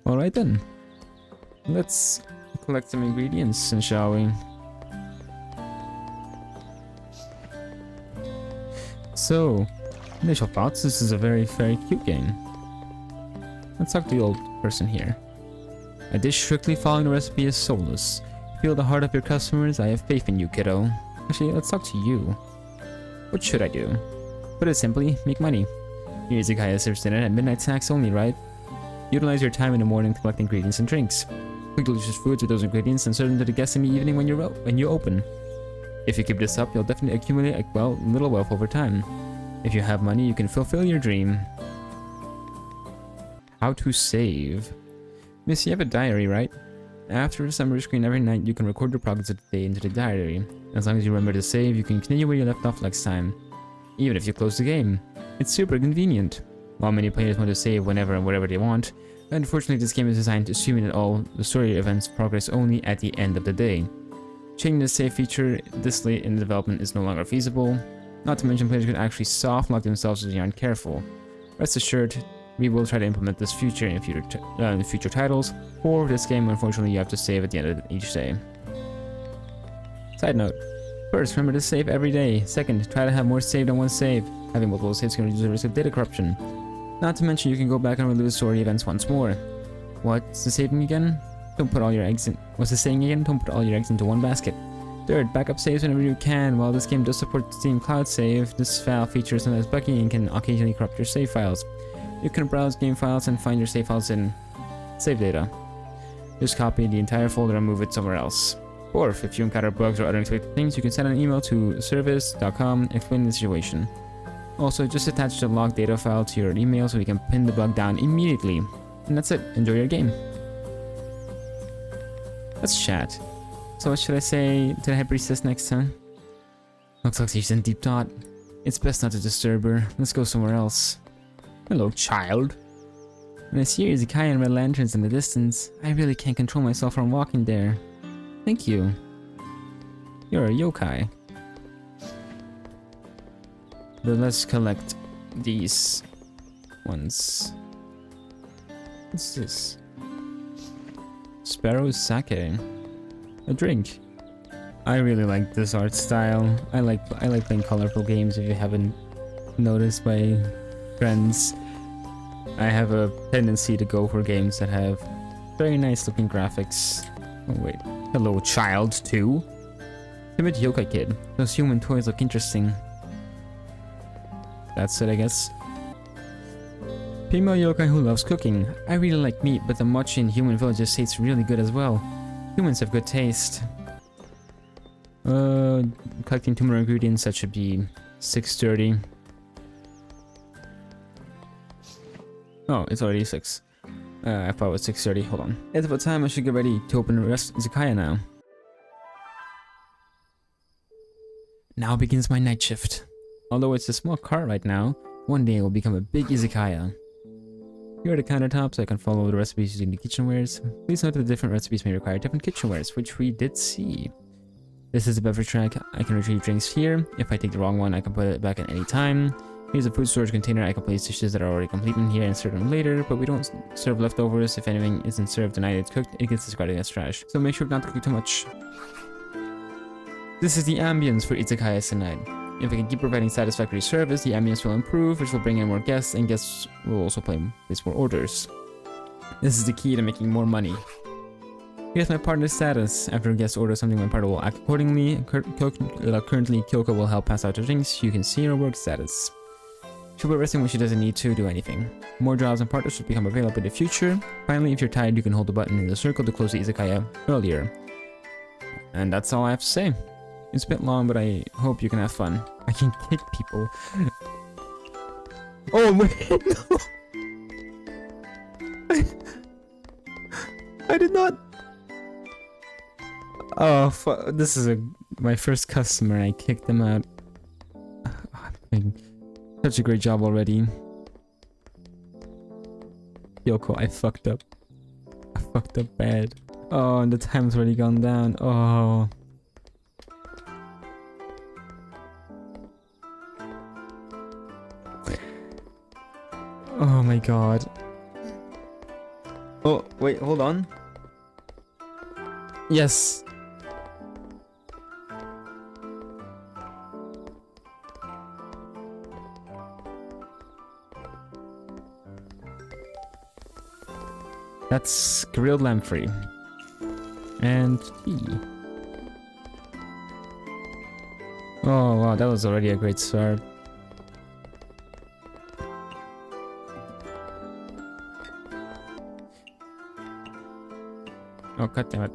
Alright then. Let's collect some ingredients, shall we? So, initial thoughts, this is a very cute game. Let's talk to the old person here. A dish strictly following the recipe is soulless. Feel the heart of your customers, I have faith in you, kiddo. Actually, let's talk to you. What should I do? Put it simply, make money. Your Izakaya serves dinner and midnight snacks only, right? Utilize your time in the morning to collect ingredients and drinks. Cook delicious foods with those ingredients and serve them to the guests in the evening when you open. If you keep this up, you'll definitely accumulate a little wealth over time. If you have money, you can fulfill your dream. How to save? Miss, you have a diary, right? After the summary screen every night, you can record your progress of the day into the diary. As long as you remember to save, you can continue where you left off next time, even if you close the game. It's super convenient. While many players want to save whenever and wherever they want, unfortunately this game is designed assuming that all the story events progress only at the end of the day. Changing the save feature this late in the development is no longer feasible, not to mention players could actually soft lock themselves if they aren't careful. Rest assured, we will try to implement this feature in future titles. For this game, unfortunately, you have to save at the end of each day. Side note. First, remember to save every day. Second, try to have more save than one save. Having multiple saves can reduce the risk of data corruption. Not to mention you can go back and relive the story events once more. What's the saving again? Don't put all your eggs in... What's the saying again? Don't put all your eggs into one basket. Third, backup saves whenever you can. While this game does support Steam Cloud Save, this file feature is sometimes buggy and can occasionally corrupt your save files. You can browse game files and find your save files in save data. Just copy the entire folder and move it somewhere else. Fourth, if you encounter bugs or other unexpected things, you can send an email to service.com explaining the situation. Also, just attach the log data file to your email so you can pin the bug down immediately. And that's it. Enjoy your game. Let's chat. So what should I say to the head priestess next time? Looks like she's in deep thought. It's best not to disturb her. Let's go somewhere else. Hello, child. When I see Izakaya and red lanterns in the distance, I really can't control myself from walking there. Thank you. You're a yokai. But let's collect these ones. What's this? Sparrow sake. A drink. I really like this art style. I like playing colorful games. If you haven't noticed my friends, I have a tendency to go for games that have very nice looking graphics. Oh wait. Hello, child, too. Timid yokai kid. Those human toys look interesting. That's it, I guess. Female yokai who loves cooking. I really like meat, but the mochi in human villages tastes really good as well. Humans have good taste. Collecting 2 more ingredients, that should be 6:30. Oh, it's already 6. I thought it was 6:30. Hold on. It's about time I should get ready to open the rest of Izakaya now. Now begins my night shift. Although it's a small cart right now, one day it will become a big Izakaya. Here are the countertops, so I can follow the recipes using the kitchenwares. Please note that the different recipes may require different kitchenwares, which we did see. This is the beverage rack. I can retrieve drinks here. If I take the wrong one, I can put it back at any time. Here's a food storage container. I can place dishes that are already complete in here and serve them later, but we don't serve leftovers. If anything isn't served the night it's cooked, it gets discarded as trash. So make sure not to cook too much. This is the ambience for Izakaya tonight. If we can keep providing satisfactory service, the ambience will improve, which will bring in more guests, and guests will also place more orders. This is the key to making more money. Here's my partner's status. After a guest orders something, my partner will act accordingly. Currently, Kyoko will help pass out the drinks. You can see her work status. She'll be resting when she doesn't need to do anything. More jobs and partners should become available in the future. Finally, if you're tired, you can hold the button in the circle to close the Izakaya earlier. And that's all I have to say. It's a bit long, but I hope you can have fun. I can kick people. Oh wait, no! I did not. Oh, this is my first customer. I kicked them out. Such a great job already. Yoko, I fucked up. I fucked up bad. Oh, and the time's already gone down. Oh. Oh my god. Oh, wait, hold on. Yes. That's grilled lamprey. And tea. Oh wow, that was already a great start. Oh god damn it.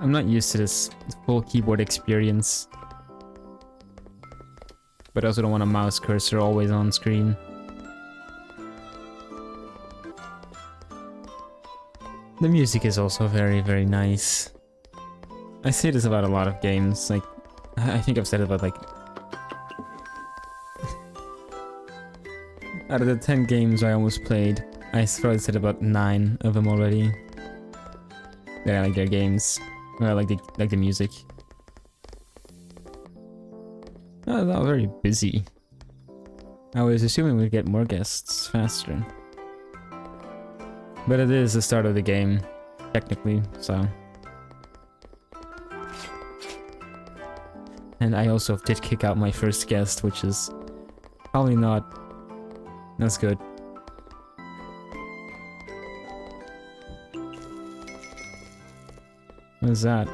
I'm not used to this full keyboard experience. But I also don't want a mouse cursor always on screen. The music is also very, very nice. I say this about a lot of games, like, I think I've said it about like... out of the 10 games I almost played, I probably said about 9 of them already. Yeah, I like their games. Or I like the music. Oh, that was very busy. I was assuming we'd get more guests faster. But it is the start of the game, technically, so... And I also did kick out my first guest, which is probably not... That's good. What is that?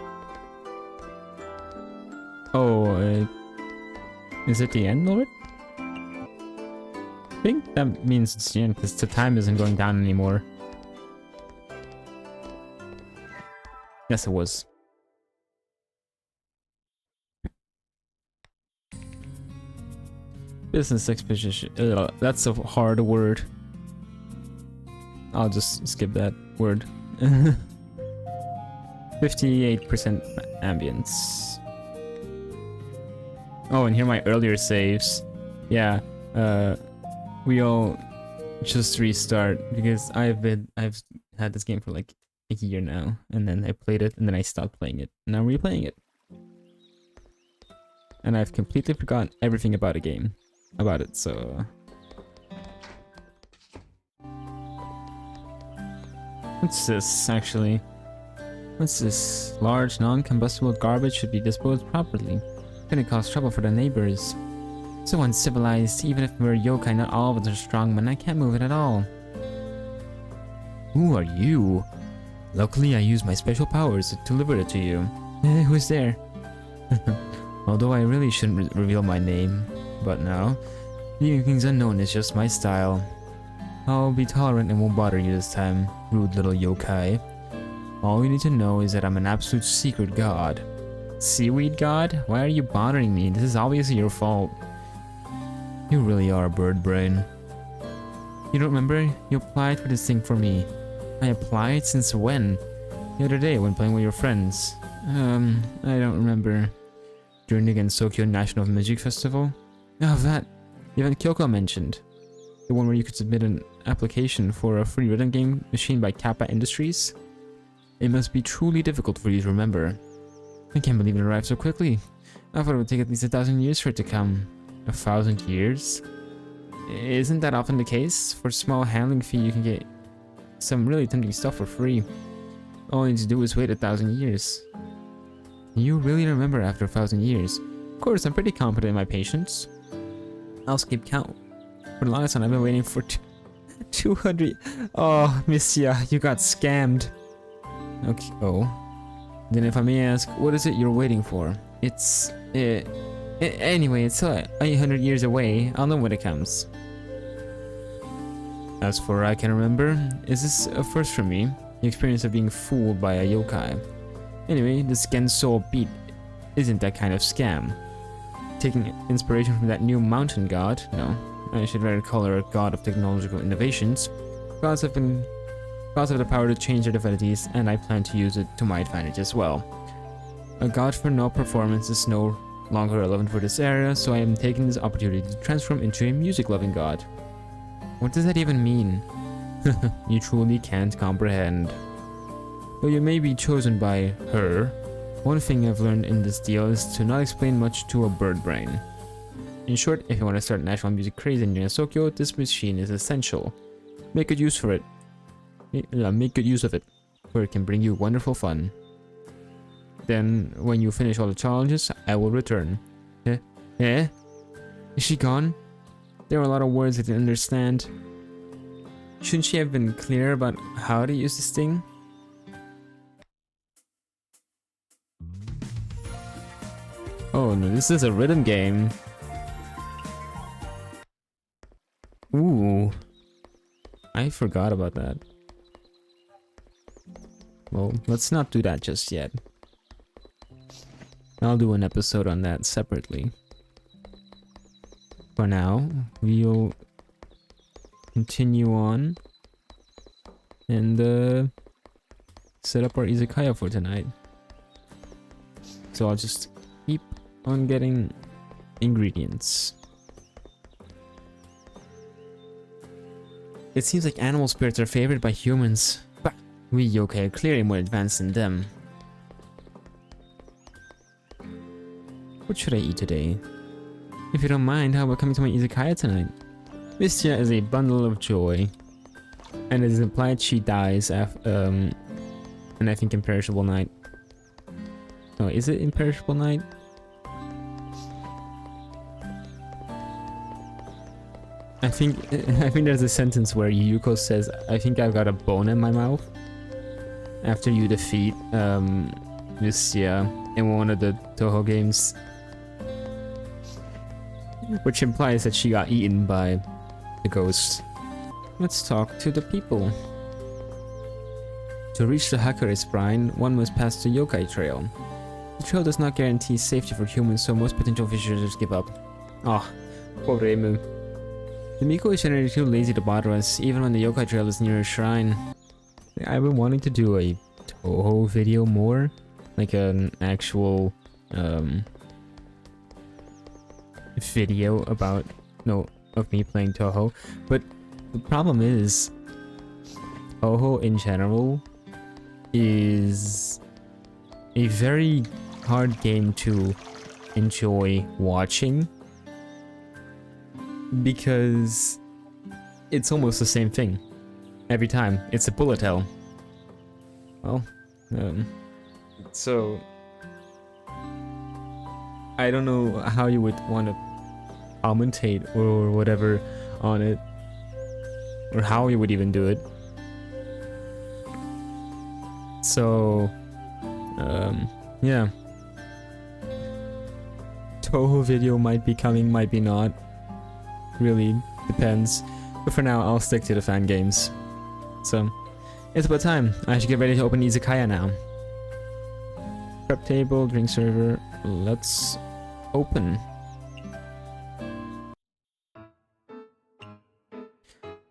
Oh, is it the end of it? I think that means it's the end, because the time isn't going down anymore. Yes, it was. Business expedition. That's a hard word. I'll just skip that word. 58% ambience. Oh, and here are my earlier saves. Yeah, we'll just restart because I've had this game for like a year now, and then I played it, and then I stopped playing it, and now I'm replaying it. And I've completely forgotten everything about it, so... What's this, actually? What's this? Large, non-combustible garbage should be disposed properly. It's gonna cause trouble for the neighbors. So uncivilized, even if we're yokai, not all of us are strong, but I can't move it at all. Who are you? Luckily, I used my special powers to deliver it to you. Who's there? Although I really shouldn't reveal my name, but no. Leaving things unknown is just my style. I'll be tolerant and won't bother you this time, rude little yokai. All you need to know is that I'm an absolute secret god. Seaweed god? Why are you bothering me? This is obviously your fault. You really are a bird brain. You don't remember? You applied for this thing for me. I applied? Since when? The other day when playing with your friends. I don't remember. During the Gensokyo National Music Festival? Oh, that. The event Kyoko mentioned. The one where you could submit an application for a free rhythm game machine by Kappa Industries? It must be truly difficult for you to remember. I can't believe it arrived so quickly. I thought it would take at least 1,000 years for it to come. 1,000 years? Isn't that often the case? For a small handling fee you can get some really tempting stuff for free. All you need to do is wait 1,000 years. You really remember after 1,000 years? Of course, I'm pretty confident in my patience. I'll keep count. For the longest time I've been waiting for 200... Oh, Mystia, you got scammed. Okay, oh. Then if I may ask, what is it you're waiting for? It's... anyway, it's 800 years away. I'll know when it comes. As for I can remember, is this a first for me? The experience of being fooled by a yokai. Anyway, this Genso beat isn't that kind of scam. Taking inspiration from that new mountain god? No, I should rather call her a god of technological innovations. Gods have the power to change their divinities, and I plan to use it to my advantage as well. A god for no performance is no longer relevant for this area, so I am taking this opportunity to transform into a music-loving god. What does that even mean? You truly can't comprehend. Though you may be chosen by her, one thing I've learned in this deal is to not explain much to a bird brain. In short, if you want to start national music craze in Sokyo, this machine is essential. Make good use for it. Make good use of it, for it can bring you wonderful fun. Then, when you finish all the challenges, I will return. Eh? Eh? Is she gone? There were a lot of words I didn't understand. Shouldn't she have been clear about how to use this thing? Oh no, this is a rhythm game. Ooh. I forgot about that. Well, let's not do that just yet. I'll do an episode on that separately. For now, we'll continue on and set up our Izakaya for tonight. So I'll just keep on getting ingredients. It seems like animal spirits are favored by humans, but we yokai are clearly more advanced than them. What should I eat today? If you don't mind, how about coming to my Izakaya tonight? Mystia is a bundle of joy, and it is implied she dies after and I think imperishable night. Oh, is it imperishable night? I think there's a sentence where Yuko says, "I think I've got a bone in my mouth," after you defeat Mystia in one of the Toho games, which implies that she got eaten by the ghost. Let's talk to the people. To reach the Hakare Shrine, one must pass the Yokai Trail. The trail does not guarantee safety for humans, so most potential visitors give up. Ah, poor Reimu. The Miko is generally too lazy to bother us, even when the Yokai Trail is near a shrine. I've been wanting to do a Toho video more, like an actual video about of me playing Toho, but the problem is Toho in general is a very hard game to enjoy watching because it's almost the same thing every time. It's a bullet hell. Well, so I don't know how you would want to commentate or whatever on it, or how you would even do it. So, yeah. Toho video might be coming, might be not. Really depends. But for now, I'll stick to the fan games. So, it's about time. I should get ready to open Izakaya now. Prep table, drink server. Let's open.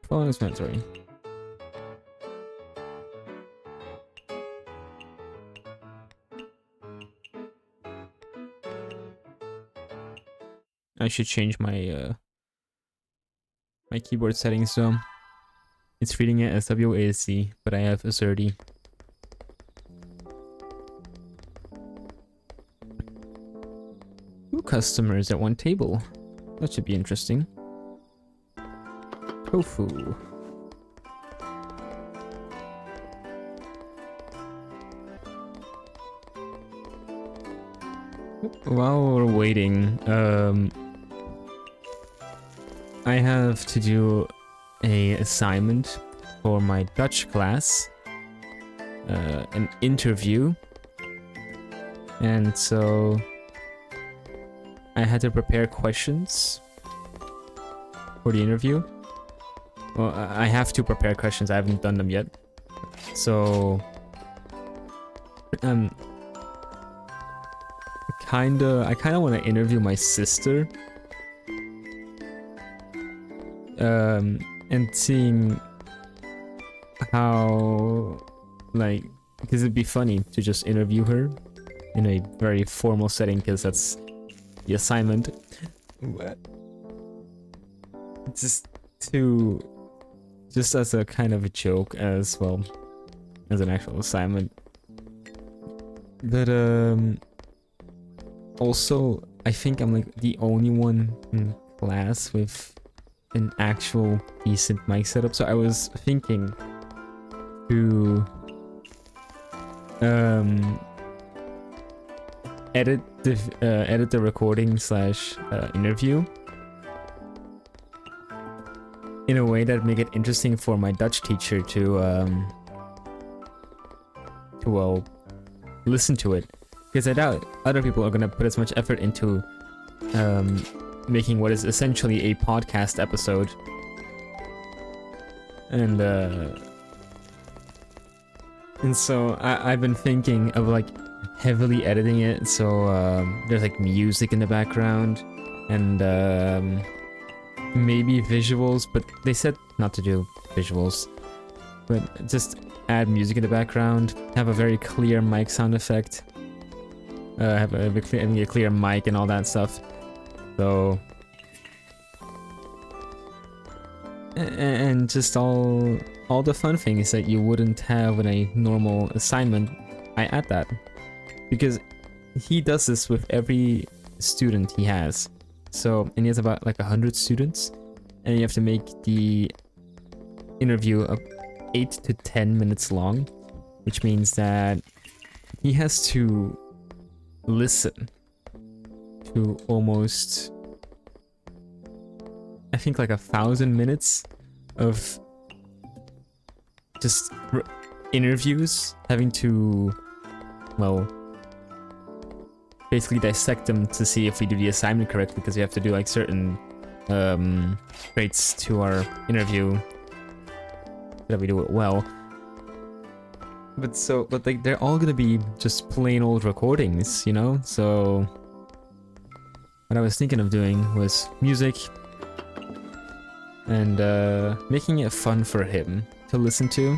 Phone is mandatory. I should change my my keyboard settings, so it's reading it as WASD, but I have a 30. Two customers at one table. That should be interesting. Tofu. While we're waiting, I have to do a assignment for my Dutch class, an interview, and so I had to prepare questions for the interview. Well, I have to prepare questions, I haven't done them yet. So I kinda want to interview my sister, and seeing how, like, because it'd be funny to just interview her in a very formal setting, because that's the assignment. But just as a kind of a joke as well as an actual assignment. But also, I think I'm like the only one in class with an actual decent mic setup, so I was thinking to edit the recording slash interview in a way that make it interesting for my Dutch teacher to well listen to it, because I doubt other people are gonna put as much effort into making what is essentially a podcast episode. And so I've been thinking of like heavily editing it, so there's like music in the background and maybe visuals, but they said not to do visuals, but just add music in the background, have a very clear mic sound effect, have a clear mic and all that stuff. So and just all the fun things that you wouldn't have in a normal assignment, I add that. Because he does this with every student he has. So, and he has about like 100 students, and you have to make the interview 8 to 10 minutes long, which means that he has to listen to almost, I think, like 1,000 minutes of just interviews, having to, well, basically dissect them to see if we do the assignment correctly, because we have to do like certain traits to our interview that we do it well. But like they're all gonna be just plain old recordings, you know? So what I was thinking of doing was music and making it fun for him to listen to.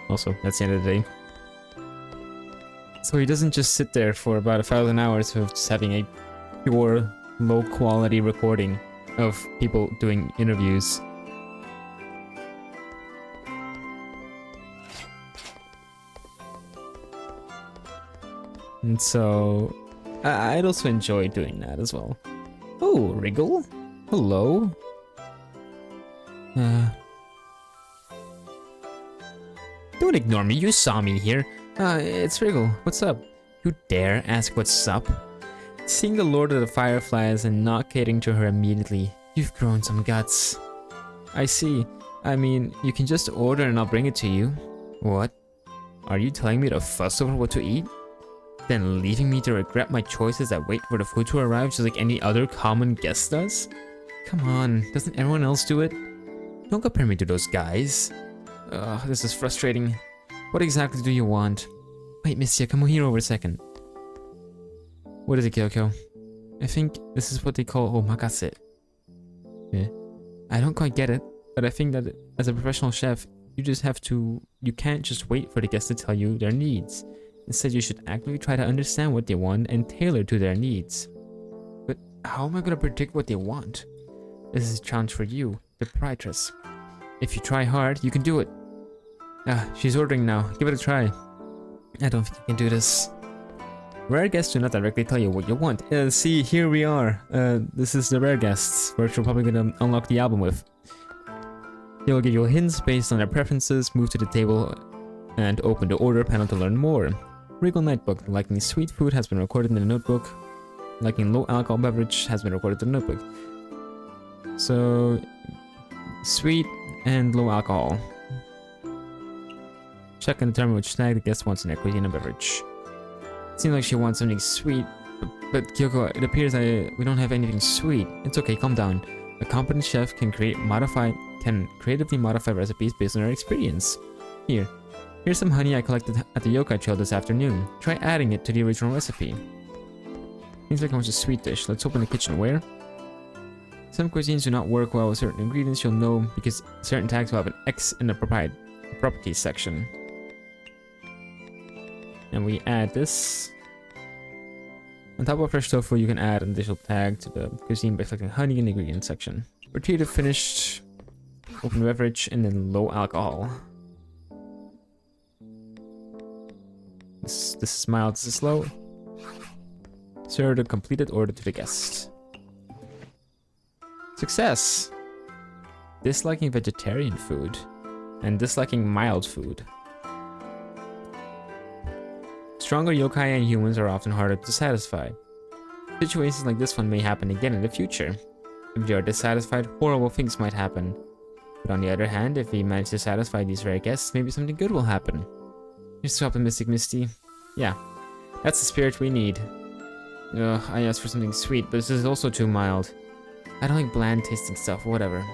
Also, that's the end of the day. So he doesn't just sit there for about 1,000 hours of just having a pure, low-quality recording of people doing interviews. And so I'd also enjoy doing that as well. Oh, Wriggle? Hello? Don't ignore me, you saw me here. It's Wriggle, what's up? You dare ask what's up? Seeing the Lord of the Fireflies and not catering to her immediately, you've grown some guts. I see. I mean, you can just order and I'll bring it to you. What? Are you telling me to fuss over what to eat? Then leaving me to regret my choices that wait for the food to arrive just like any other common guest does? Come on, doesn't everyone else do it? Don't compare me to those guys. Ugh, this is frustrating. What exactly do you want? Wait, Mystia, come here over a second. What is it, Kyoko? I think this is what they call omakase. Yeah. I don't quite get it, but I think that as a professional chef, you can't just wait for the guests to tell you their needs. Instead, you should actively try to understand what they want and tailor to their needs. But how am I gonna predict what they want? This is a challenge for you, the proprietress. If you try hard, you can do it. She's ordering now. Give it a try. I don't think you can do this. Rare guests do not directly tell you what you want. See, here we are. This is the rare guests, which we're probably gonna unlock the album with. They will give you hints based on their preferences, move to the table, and open the order panel to learn more. Regal Nightbook. Liking sweet food has been recorded in the notebook. Liking low alcohol beverage has been recorded in the notebook. So, sweet and low alcohol. Check and determine which snack the guest wants in their cuisine and beverage. It seems like she wants something sweet, but Kyoko, it appears we don't have anything sweet. It's okay, calm down. A competent chef can creatively modify recipes based on their experience. Here's some honey I collected at the yokai trail this afternoon. Try adding it to the original recipe. Seems like it wants a sweet dish. Let's open the kitchenware. Some cuisines do not work well with certain ingredients, you'll know because certain tags will have an X in the properties section. And we add this. On top of fresh tofu, you can add an additional tag to the cuisine by selecting honey in the ingredients section. Potato finished, open beverage, and then low alcohol. This is mild, this is slow. Serve the completed order to the guest. Success! Disliking vegetarian food and disliking mild food. Stronger yokai and humans are often harder to satisfy. Situations like this one may happen again in the future. If you are dissatisfied, horrible things might happen. But on the other hand, if we manage to satisfy these rare guests, maybe something good will happen. You're so optimistic, Misty. Yeah, that's the spirit we need. Ugh, I asked for something sweet, but this is also too mild. I don't like bland tasting stuff, whatever.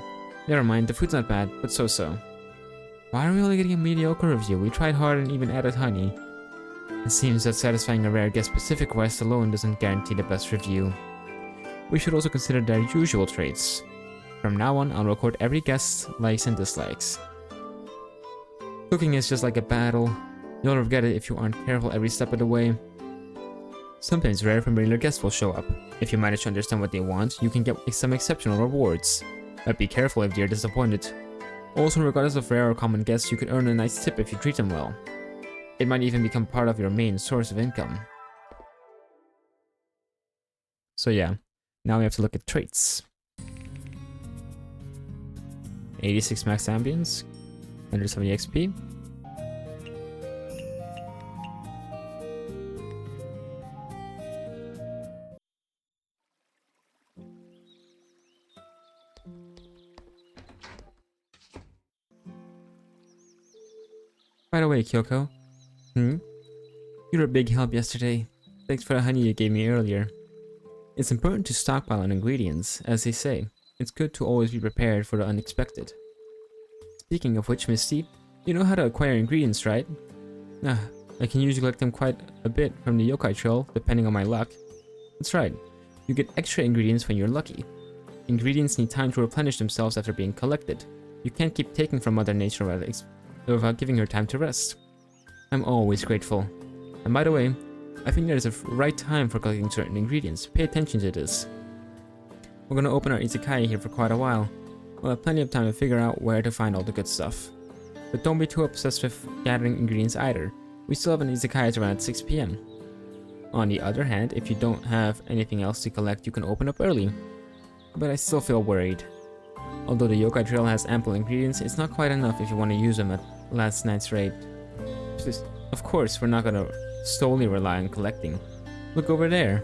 Never mind, the food's not bad, but so-so. Why are we only getting a mediocre review? We tried hard and even added honey. It seems that satisfying a rare guest-specific request alone doesn't guarantee the best review. We should also consider their usual traits. From now on, I'll record every guest's likes and dislikes. Cooking is just like a battle. You'll regret it if you aren't careful every step of the way. Sometimes rare familiar guests will show up. If you manage to understand what they want, you can get some exceptional rewards. But be careful if you're disappointed. Also, regardless of rare or common guests, you can earn a nice tip if you treat them well. It might even become part of your main source of income. So yeah, now we have to look at traits. 86 max ambience, 170 XP. By the way, Kyoko. You were a big help yesterday. Thanks for the honey you gave me earlier. It's important to stockpile on ingredients, as they say. It's good to always be prepared for the unexpected. Speaking of which, Misty, you know how to acquire ingredients, right? I can usually collect them quite a bit from the yokai trail, depending on my luck. That's right. You get extra ingredients when you're lucky. Ingredients need time to replenish themselves after being collected. You can't keep taking from Mother Nature without giving her time to rest. I'm always grateful. And by the way, I think there's a right time for collecting certain ingredients. Pay attention to this. We're gonna open our Izakaya here for quite a while. We'll have plenty of time to figure out where to find all the good stuff. But don't be too obsessed with gathering ingredients either. We still have an Izakaya around 6 PM. On the other hand, if you don't have anything else to collect, you can open up early. But I still feel worried. Although the yokai trail has ample ingredients, it's not quite enough if you want to use them at last night's raid. Of course, we're not gonna solely rely on collecting. Look over there.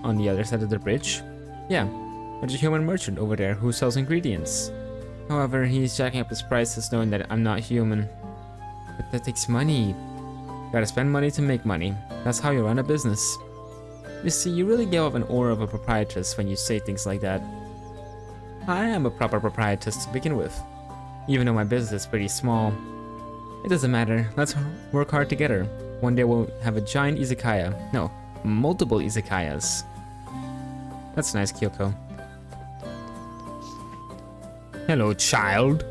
On the other side of the bridge. Yeah, there's a human merchant over there who sells ingredients. However, he's jacking up his prices knowing that I'm not human. But that takes money. Gotta spend money to make money. That's how you run a business. You see, you really give off an aura of a proprietress when you say things like that. I am a proper proprietress to begin with. Even though my business is pretty small. It doesn't matter, let's work hard together. One day we'll have a giant izakaya. No, multiple izakayas. That's nice, Kyoko. Hello, child.